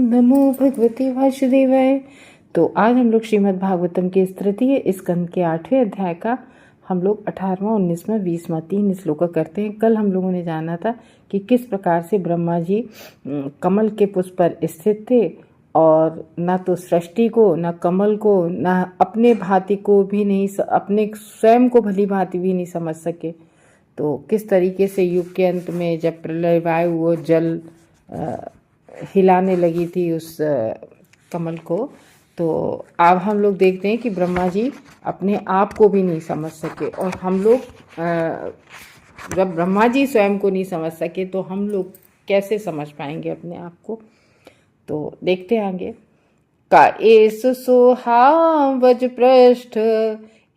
नमो भगवते वासुदेवाय। तो आज हम लोग श्रीमद् भागवतम के तृतीय स्कंद के 8वें अध्याय का हम लोग 18वां, 19वां, 20वां 3 श्लोक करते हैं। कल हम लोगों ने जाना था कि किस प्रकार से ब्रह्मा जी कमल के पुष्प पर स्थित थे और न तो सृष्टि को, न कमल को, न अपने भांति को भी नहीं, अपने स्वयं को भली भांति भी नहीं समझ सके। तो किस तरीके से युग के अंत में जब प्रलय वायु वो जल हिलाने लगी थी उस कमल को, तो अब हम लोग देखते हैं कि ब्रह्मा जी अपने आप को भी नहीं समझ सके। और हम लोग जब ब्रह्मा जी स्वयं को नहीं समझ सके तो हम लोग कैसे समझ पाएंगे अपने आप को। तो देखते हैं आगे। का एस सोहावज पृष्ठ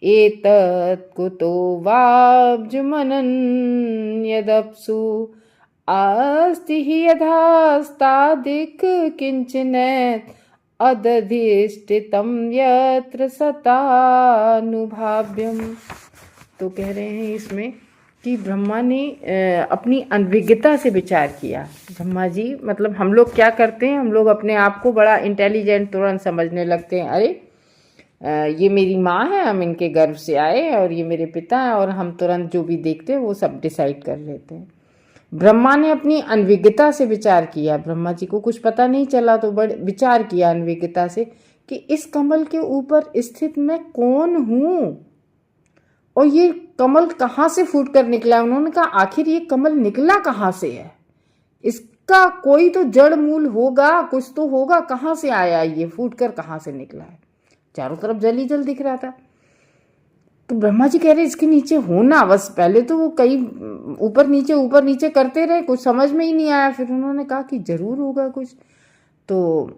एतत् कुतो वाब्जमनन् यदप्सु अस्ति हि यथास्तादिक किंचिनैत अदधिष्ठितम यत्र सतानुभाव्यम। तो कह रहे हैं इसमें कि ब्रह्मा ने अपनी अनभिज्ञता से विचार किया। ब्रह्मा जी मतलब हम लोग क्या करते हैं, हम लोग अपने आप को बड़ा इंटेलिजेंट तुरंत समझने लगते हैं। अरे ये मेरी माँ है, हम इनके गर्भ से आए, और ये मेरे पिता हैं, और हम तुरंत जो भी देखते हैं वो सब डिसाइड कर लेते हैं। ब्रह्मा ने अपनी अनभिज्ञता से विचार किया। ब्रह्मा जी को कुछ पता नहीं चला तो बड़े विचार किया अनभिज्ञता से कि इस कमल के ऊपर स्थित मैं कौन हूँ और ये कमल कहाँ से फूट कर निकला। उन्होंने कहा आखिर ये कमल निकला कहाँ से है, इसका कोई तो जड़ मूल होगा, कुछ तो होगा, कहाँ से आया ये, फूट कर कहाँ से निकला है। चारों तरफ जल ही जल दिख रहा था। तो ब्रह्मा जी कह रहे इसके नीचे होना, बस पहले तो वो कई ऊपर नीचे करते रहे, कुछ समझ में ही नहीं आया। फिर उन्होंने कहा कि जरूर होगा कुछ, तो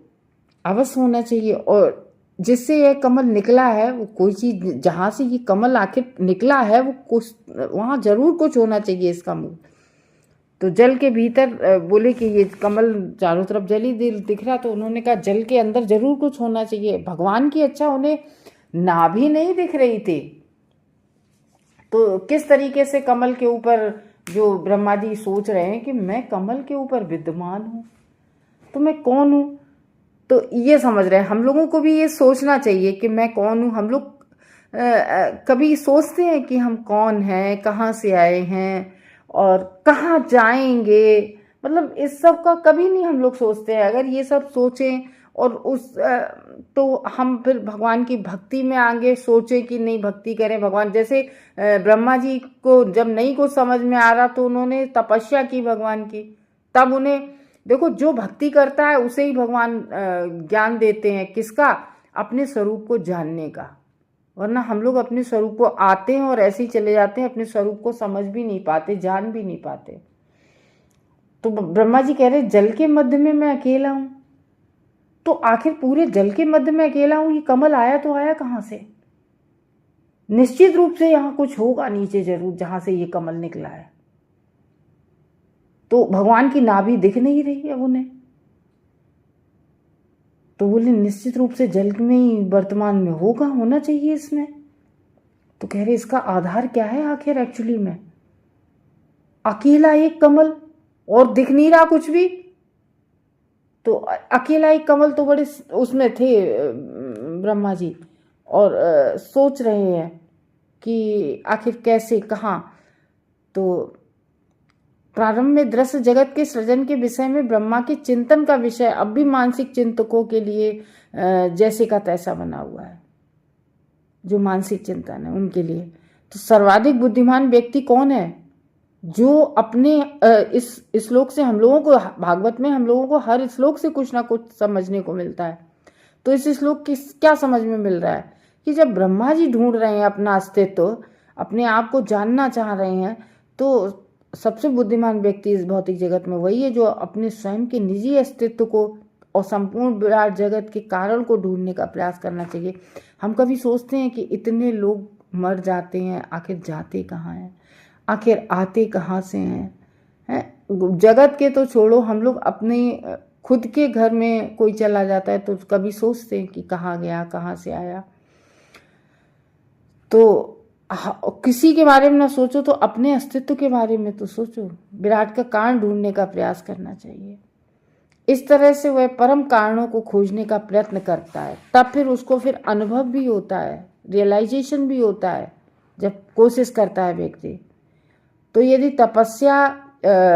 अवश्य होना चाहिए। और जिससे यह कमल निकला है वो कोई चीज, जहां से ये कमल आखिर निकला है वो कुछ, वहां जरूर कुछ होना चाहिए इसका मूल। तो जल के भीतर बोले कि ये कमल चारों तरफ जल ही दिख रहा, तो उन्होंने कहा जल के अंदर जरूर कुछ होना चाहिए। भगवान की अच्छा उन्हें नाभि नहीं दिख रही थी, तो किस तरीके से कमल के ऊपर, जो ब्रह्मा जी सोच रहे हैं कि मैं कमल के ऊपर विद्यमान हूँ, तो मैं कौन हूँ। तो ये समझ रहे हैं, हम लोगों को भी ये सोचना चाहिए कि मैं कौन हूँ। हम लोग कभी सोचते हैं कि हम कौन हैं, कहाँ से आए हैं और कहाँ जाएंगे, मतलब इस सब का कभी नहीं हम लोग सोचते हैं। अगर ये सब सोचें और तो हम फिर भगवान की भक्ति में आगे सोचें कि नहीं भक्ति करें भगवान। जैसे ब्रह्मा जी को जब नहीं कुछ समझ में आ रहा तो उन्होंने तपस्या की भगवान की, तब उन्हें देखो जो भक्ति करता है उसे ही भगवान ज्ञान देते हैं। किसका? अपने स्वरूप को जानने का। वरना हम लोग अपने स्वरूप को आते हैं और ऐसे ही चले जाते हैं, अपने स्वरूप को समझ भी नहीं पाते, जान भी नहीं पाते। तो ब्रह्मा जी कह रहे जल के मध्य में मैं अकेला हूं, तो आखिर पूरे जल के मध्य में अकेला हूं, ये कमल आया तो आया कहां से? निश्चित रूप से यहां कुछ होगा नीचे जरूर, जहां से ये कमल निकला है। तो भगवान की नाभि दिख नहीं रही है उन्हें, तो बोले निश्चित रूप से जल में ही वर्तमान में होगा, होना चाहिए इसमें। तो कह रहे इसका आधार क्या है आखिर एक्चुअली में? अकेला एक कमल और दिख नहीं रहा कुछ भी। तो अकेला एक कमल तो बड़े उसमें थे ब्रह्मा जी, और सोच रहे हैं कि आखिर कैसे, कहाँ। तो प्रारंभ में दृश्य जगत के सृजन के विषय में ब्रह्मा के चिंतन का विषय अब भी मानसिक चिंतकों के लिए जैसे का तैसा बना हुआ है, जो मानसिक चिंतन है उनके लिए। तो सर्वाधिक बुद्धिमान व्यक्ति कौन है? जो अपने इस श्लोक से हम लोगों को, भागवत में हम लोगों को हर श्लोक से कुछ ना कुछ समझने को मिलता है। तो इस श्लोक की क्या समझ में मिल रहा है कि जब ब्रह्मा जी ढूंढ रहे हैं अपना अस्तित्व, अपने आप को जानना चाह रहे हैं, तो सबसे बुद्धिमान व्यक्ति इस भौतिक जगत में वही है जो अपने स्वयं के निजी अस्तित्व को और संपूर्ण विराट जगत के कारण को ढूंढने का प्रयास करना चाहिए। हम कभी सोचते हैं कि इतने लोग मर जाते हैं, आखिर जाते कहाँ हैं, आखिर आते कहाँ से हैं? जगत के तो छोड़ो, हम लोग अपने खुद के घर में कोई चला जाता है तो कभी सोचते हैं कि कहाँ गया, कहाँ से आया। तो किसी के बारे में ना सोचो तो अपने अस्तित्व के बारे में तो सोचो। विराट का कारण ढूंढने का प्रयास करना चाहिए। इस तरह से वह परम कारणों को खोजने का प्रयत्न करता है, तब फिर उसको फिर अनुभव भी होता है, रियलाइजेशन भी होता है जब कोशिश करता है व्यक्ति। तो यदि तपस्या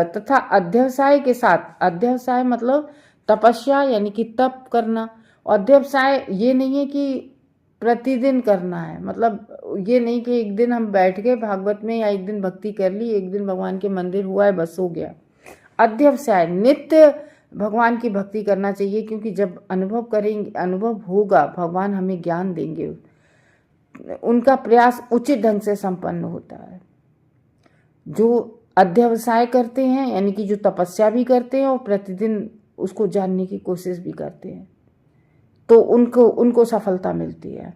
तथा अध्यवसाय के साथ, अध्यवसाय मतलब तपस्या यानी कि तप करना, अध्यवसाय ये नहीं है कि प्रतिदिन करना है, मतलब ये नहीं कि एक दिन हम बैठ गए भागवत में या एक दिन भक्ति कर ली, एक दिन भगवान के मंदिर हुआ है बस हो गया। अध्यवसाय नित्य भगवान की भक्ति करना चाहिए, क्योंकि जब अनुभव करेंगे, अनुभव होगा, भगवान हमें ज्ञान देंगे, उनका प्रयास उचित ढंग से संपन्न होता है। जो अध्यवसाय करते हैं यानी कि जो तपस्या भी करते हैं और प्रतिदिन उसको जानने की कोशिश भी करते हैं, तो उनको सफलता मिलती है।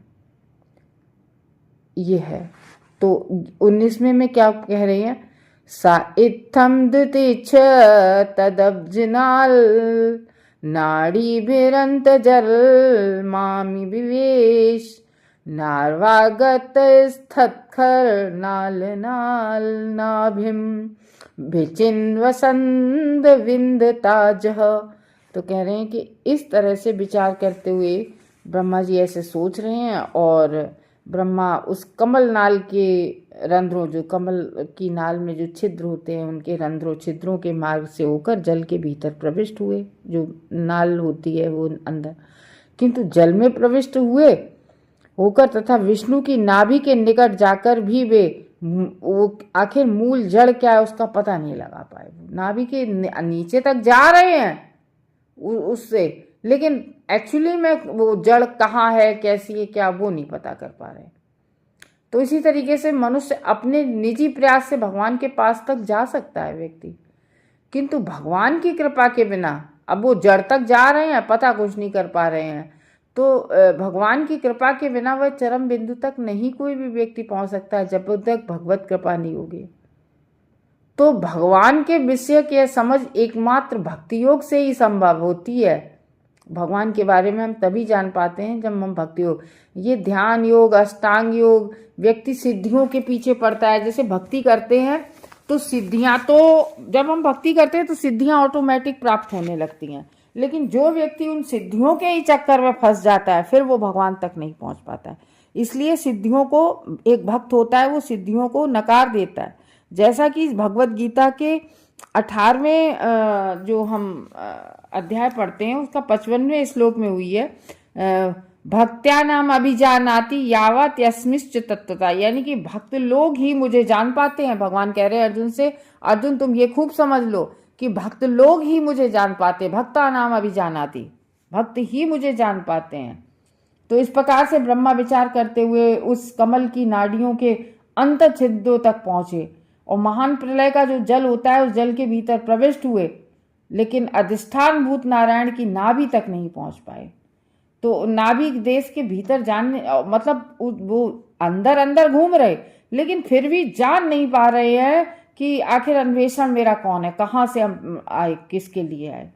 ये है। तो 19वें में क्या कह रहे हैं, सा इत्थम द्वितीच्छ तदब्जनाल नाड़ी भिरंत जल मामि विवेश नार्वागत स्थत्खर नाल नाल नाभिम भिचिन्वसंद विंदताजह। तो कह रहे हैं कि इस तरह से विचार करते हुए ब्रह्मा जी ऐसे सोच रहे हैं, और ब्रह्मा उस कमल नाल के रंध्रों, जो कमल की नाल में जो छिद्र होते हैं उनके रंध्रों छिद्रों के मार्ग से होकर जल के भीतर प्रविष्ट हुए, जो नाल होती है वो अंदर, किंतु जल में प्रविष्ट हुए होकर तथा विष्णु की नाभि के निकट जाकर भी वे वो आखिर मूल जड़ क्या है उसका पता नहीं लगा पाए। नाभि के नीचे तक जा रहे हैं उससे, लेकिन एक्चुअली में वो जड़ कहाँ है, कैसी है, क्या, वो नहीं पता कर पा रहे। तो इसी तरीके से मनुष्य अपने निजी प्रयास से भगवान के पास तक जा सकता है व्यक्ति, किंतु भगवान की कृपा के बिना अब वो जड़ तक जा रहे हैं, पता कुछ नहीं कर पा रहे हैं, तो भगवान की कृपा के बिना वह चरम बिंदु तक नहीं कोई भी व्यक्ति पहुंच सकता है जब तक भगवत कृपा नहीं होगी। तो भगवान के विषय की समझ एकमात्र भक्ति योग से ही संभव होती है। भगवान के बारे में हम तभी जान पाते हैं जब हम भक्ति योग, ये ध्यान योग, अष्टांग योग, व्यक्ति सिद्धियों के पीछे पड़ता है। जैसे भक्ति करते हैं तो सिद्धियां, तो जब हम भक्ति करते हैं तो सिद्धियां ऑटोमेटिक प्राप्त होने लगती हैं, लेकिन जो व्यक्ति उन सिद्धियों के ही चक्कर में फंस जाता है फिर वो भगवान तक नहीं पहुंच पाता है। इसलिए सिद्धियों को, एक भक्त होता है वो सिद्धियों को नकार देता है। जैसा कि भगवत गीता के 18वें जो हम अध्याय पढ़ते हैं उसका 55वें श्लोक में हुई है, भक्त्या नाम अभिजानाति यावत यस्मिश्च तत्वता, यानी कि भक्त लोग ही मुझे जान पाते हैं। भगवान कह रहे हैं अर्जुन से, अर्जुन तुम ये खूब समझ लो कि भक्त लोग ही मुझे जान पाते, भक्ता नाम अभिजानाति, भक्त ही मुझे जान पाते हैं। तो इस प्रकार से ब्रह्मा विचार करते हुए उस कमल की नाड़ियों के अंत छिद्रों तक पहुंचे और महान प्रलय का जो जल होता है उस जल के भीतर प्रविष्ट हुए, लेकिन अधिष्ठान भूत नारायण की नाभि तक नहीं पहुंच पाए। तो नाभि देश के भीतर जानने, मतलब वो अंदर अंदर घूम रहे लेकिन फिर भी जान नहीं पा रहे हैं कि आखिर अन्वेषण मेरा कौन है, कहाँ से हम आए, किसके लिए आए।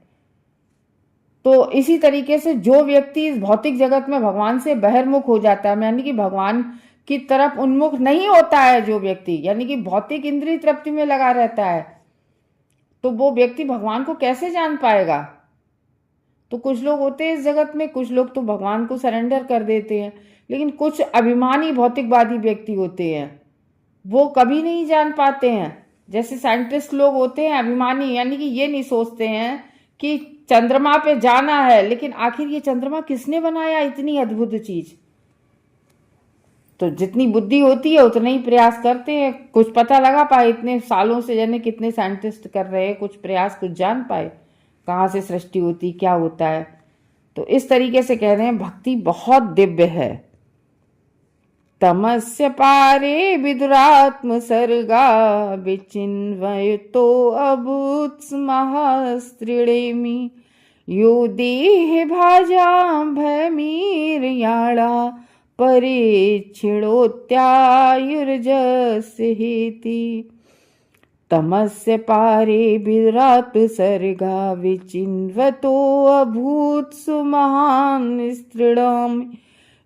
तो इसी तरीके से जो व्यक्ति इस भौतिक जगत में भगवान से बहिर्मुख हो जाता है, यानी कि भगवान की तरफ उन्मुख नहीं होता है जो व्यक्ति, यानी कि भौतिक इंद्रिय तृप्ति में लगा रहता है, तो वो व्यक्ति भगवान को कैसे जान पाएगा। तो कुछ लोग होते हैं इस जगत में, कुछ लोग तो भगवान को सरेंडर कर देते हैं, लेकिन कुछ अभिमानी भौतिकवादी व्यक्ति होते हैं वो कभी नहीं जान पाते हैं। जैसे साइंटिस्ट लोग होते हैं अभिमानी, यानी कि ये नहीं सोचते हैं कि चंद्रमा पे जाना है, लेकिन आखिर ये चंद्रमा किसने बनाया, इतनी अद्भुत चीज। तो जितनी बुद्धि होती है उतना ही प्रयास करते हैं, कुछ पता लगा पाए, इतने सालों से जाने कितने साइंटिस्ट कर रहे हैं, कुछ प्रयास, कुछ जान पाए कहाँ से सृष्टि होती, क्या होता है। तो इस तरीके से कह रहे हैं भक्ति बहुत दिव्य है। तमस्य पारे विदुरात्म सर्गा विचिन्वयतो अभूत्समःस्त्रीणेमि यो देह भाजा भयमीर्याणा परीक्षिणोत्यायुर्जस्येति। तमस्य पारे विदुरात्म सर्गा विचिन्वतो अभूत्समःस्त्रीणेमि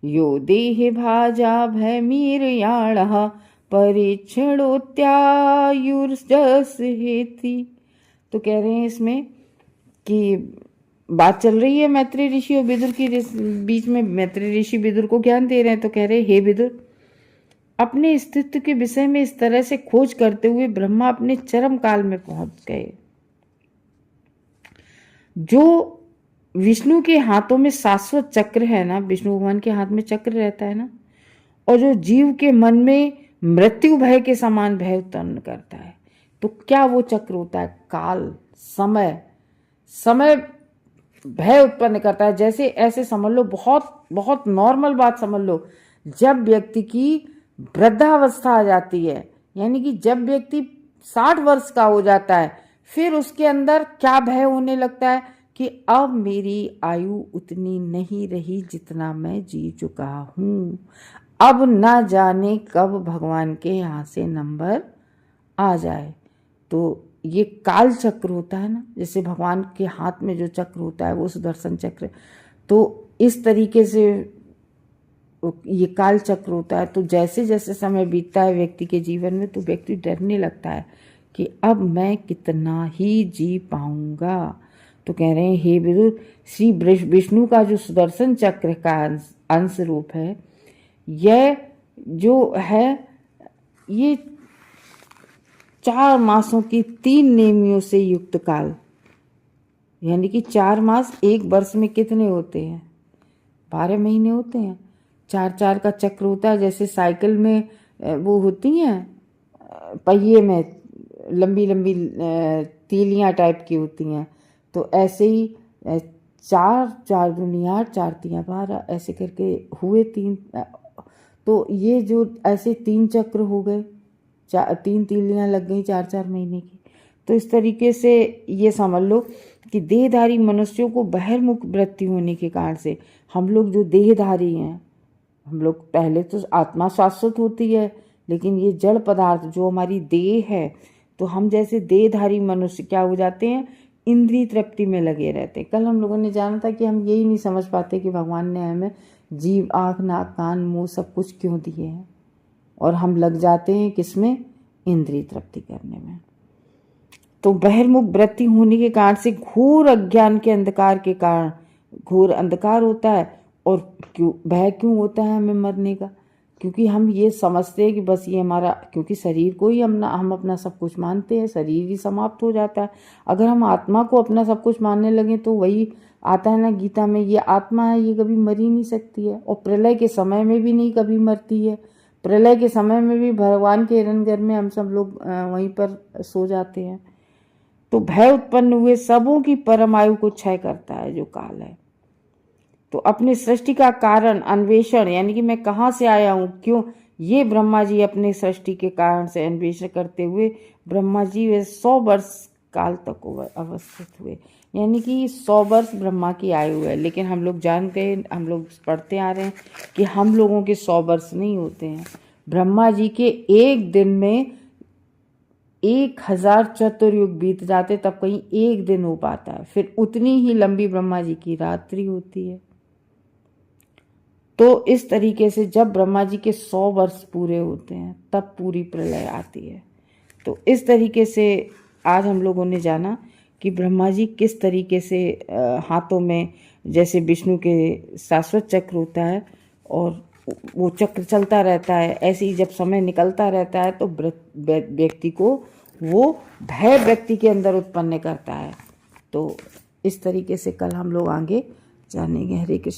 यो देह भाजा भयमीर्याणः परीक्षणोत्यायुर्जस्येति। तो कह रहे हैं इसमें कि बात चल रही है मैत्री ऋषि और विदुर की बीच में। मैत्री ऋषि विदुर को ज्ञान दे रहे हैं, तो कह रहे हे विदुर, अपने अस्तित्व के विषय में इस तरह से खोज करते हुए ब्रह्मा अपने चरम काल में पहुंच गए। जो विष्णु के हाथों में शाश्वत चक्र है ना, विष्णु भगवान के हाथ में चक्र रहता है ना, और जो जीव के मन में मृत्यु भय के समान भय उत्पन्न करता है, तो क्या वो चक्र होता है? काल, समय। समय भय उत्पन्न करता है। जैसे ऐसे समझ लो, बहुत बहुत नॉर्मल बात समझ लो, जब व्यक्ति की वृद्धावस्था आ जाती है, यानी कि जब व्यक्ति 60 वर्ष का हो जाता है, फिर उसके अंदर क्या भय होने लगता है कि अब मेरी आयु उतनी नहीं रही जितना मैं जी चुका हूँ, अब ना जाने कब भगवान के यहाँ से नंबर आ जाए। तो ये काल चक्र होता है ना, जैसे भगवान के हाथ में जो चक्र होता है वो सुदर्शन चक्र, तो इस तरीके से ये काल चक्र होता है। तो जैसे जैसे समय बीतता है व्यक्ति के जीवन में, तो व्यक्ति डरने लगता है कि अब मैं कितना ही जी पाऊंगा। तो कह रहे हैं हे विदुर, श्री विष्णु का जो सुदर्शन चक्र का अंश रूप है, यह जो है ये 4 मासों की 3 नेमियों से युक्त काल, यानी कि 4 मास एक वर्ष में कितने होते हैं? 12 महीने होते हैं। 4-4 का चक्र होता है। जैसे साइकिल में वो होती हैं पहिए में लंबी लंबी तीलियां टाइप की होती हैं, तो ऐसे ही 4 दूनी 8, 4 तियां 12, ऐसे करके हुए 3। तो ये जो ऐसे 3 चक्र हो गए, 3 तीलियां लग गई 4-4 महीने की। तो इस तरीके से ये समझ लो कि देहधारी मनुष्यों को बहिर्मुख वृत्ति होने के कारण से, हम लोग जो देहधारी हैं, हम लोग पहले तो आत्मा शाश्वत होती है, लेकिन ये जड़ पदार्थ जो हमारी देह है, तो हम जैसे देहधारी मनुष्य क्या हो जाते हैं? इंद्रिय तृप्ति में लगे रहते हैं। कल हम लोगों ने जाना था कि हम यही नहीं समझ पाते कि भगवान ने हमें जीव, आँख, नाक, कान, मुंह सब कुछ क्यों दिए हैं, और हम लग जाते हैं किसमें? इंद्रिय तृप्ति करने में। तो बहिर्मुख वृत्ति होने के कारण से घोर अज्ञान के अंधकार के कारण घोर अंधकार होता है। और क्यों भय क्यों होता है हमें मरने का? क्योंकि हम ये समझते हैं कि बस ये हमारा, क्योंकि शरीर को ही हम अपना सब कुछ मानते हैं, शरीर ही समाप्त हो जाता है। अगर हम आत्मा को अपना सब कुछ मानने लगे तो वही आता है ना गीता में, ये आत्मा है, ये कभी मर ही नहीं सकती है, और प्रलय के समय में भी नहीं कभी मरती है। प्रलय के समय में भी भगवान के हिरण्यगर्भ में हम सब लोग वहीं पर सो जाते हैं। तो भय उत्पन्न हुए सबों की परम आयु को क्षय करता है जो काल है। तो अपने सृष्टि का कारण अन्वेषण, यानी कि मैं कहाँ से आया हूँ, क्यों, ये ब्रह्मा जी अपने सृष्टि के कारण से अन्वेषण करते हुए ब्रह्मा जी वे 100 वर्ष काल तक अवस्थित हुए, यानी कि 100 वर्ष ब्रह्मा की आयु है। लेकिन हम लोग जानते हैं, हम लोग पढ़ते आ रहे हैं कि हम लोगों के 100 वर्ष नहीं होते हैं। ब्रह्मा जी के एक दिन में 1000 चतुर्युग बीत जाते, तब कहीं एक दिन हो पाता है। फिर उतनी ही लंबी ब्रह्मा जी की रात्रि होती है। तो इस तरीके से जब ब्रह्मा जी के 100 वर्ष पूरे होते हैं, तब पूरी प्रलय आती है। तो इस तरीके से आज हम लोगों ने जाना कि ब्रह्मा जी किस तरीके से हाथों में, जैसे विष्णु के शाश्वत चक्र होता है और वो चक्र चलता रहता है, ऐसे ही जब समय निकलता रहता है तो व्यक्ति को वो भय व्यक्ति के अंदर उत्पन्न करता है। तो इस तरीके से कल हम लोग आगे जानेंगे। हरे कृष्ण।